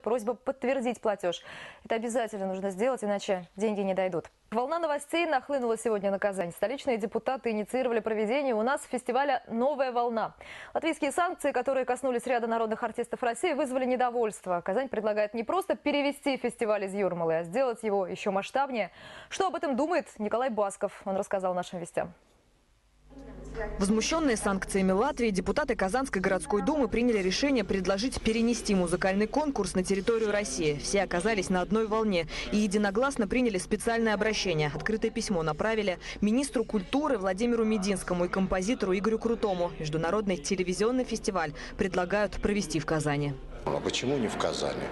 Просьба подтвердить платеж. Это обязательно нужно сделать, иначе деньги не дойдут. Волна новостей нахлынула сегодня на Казань. Столичные депутаты инициировали проведение у нас фестиваля «Новая волна». Латвийские санкции, которые коснулись ряда народных артистов России, вызвали недовольство. Казань предлагает не просто перевести фестиваль из Юрмалы, а сделать его еще масштабнее. Что об этом думает Николай Басков? Он рассказал нашим вестям. Возмущенные санкциями Латвии, депутаты Казанской городской думы приняли решение предложить перенести музыкальный конкурс на территорию России. Все оказались на одной волне и единогласно приняли специальное обращение. Открытое письмо направили министру культуры Владимиру Мединскому и композитору Игорю Крутому. Международный телевизионный фестиваль предлагают провести в Казани. А почему не в Казани?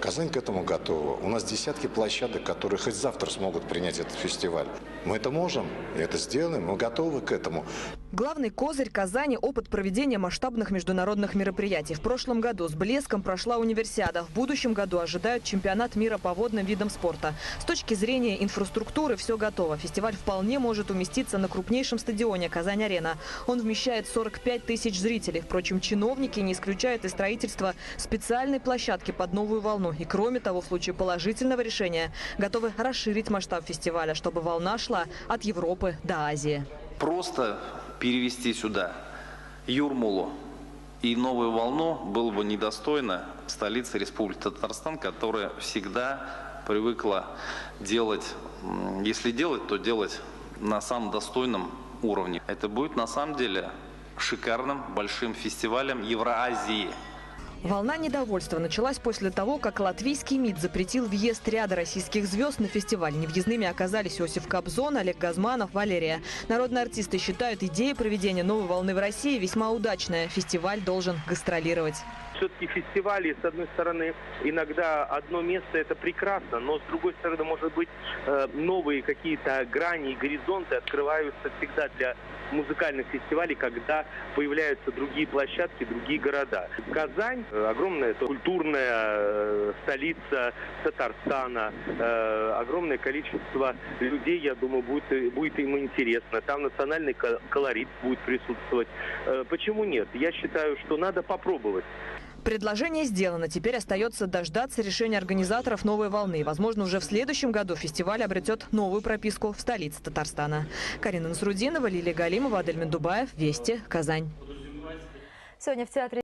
Казань к этому готова. У нас десятки площадок, которые хоть завтра смогут принять этот фестиваль. Мы это можем, и это сделаем, мы готовы к этому. Главный козырь Казани – опыт проведения масштабных международных мероприятий. В прошлом году с блеском прошла универсиада. В будущем году ожидают чемпионат мира по водным видам спорта. С точки зрения инфраструктуры все готово. Фестиваль вполне может уместиться на крупнейшем стадионе «Казань-Арена». Он вмещает 45 тысяч зрителей. Впрочем, чиновники не исключают и строительство специальной площадки под новую волну. И кроме того, в случае положительного решения готовы расширить масштаб фестиваля, чтобы волна шла от Европы до Азии. Просто перевести сюда Юрмалу и новую волну было бы недостойно столицы Республики Татарстан, которая всегда привыкла делать, если делать, то делать на самом достойном уровне. Это будет на самом деле шикарным большим фестивалем Евразии. Волна недовольства началась после того, как латвийский МИД запретил въезд ряда российских звезд на фестиваль. Невъездными оказались Иосиф Кобзон, Олег Газманов, Валерия. Народные артисты считают идею проведения новой волны в России весьма удачная. Фестиваль должен гастролировать. Все-таки фестивали, с одной стороны, иногда одно место – это прекрасно, но с другой стороны, может быть, новые какие-то грани и горизонты открываются всегда для музыкальных фестивалей, когда появляются другие площадки, другие города. Казань – огромная культурная столица Татарстана, огромное количество людей, я думаю, будет им интересно. Там национальный колорит будет присутствовать. Почему нет? Я считаю, что надо попробовать. Предложение сделано. Теперь остается дождаться решения организаторов новой волны. Возможно, уже в следующем году фестиваль обретет новую прописку в столице Татарстана. Карина Насрудинова, Лилия Галимова, Адель Мендубаев. Вести. Казань. Сегодня в театре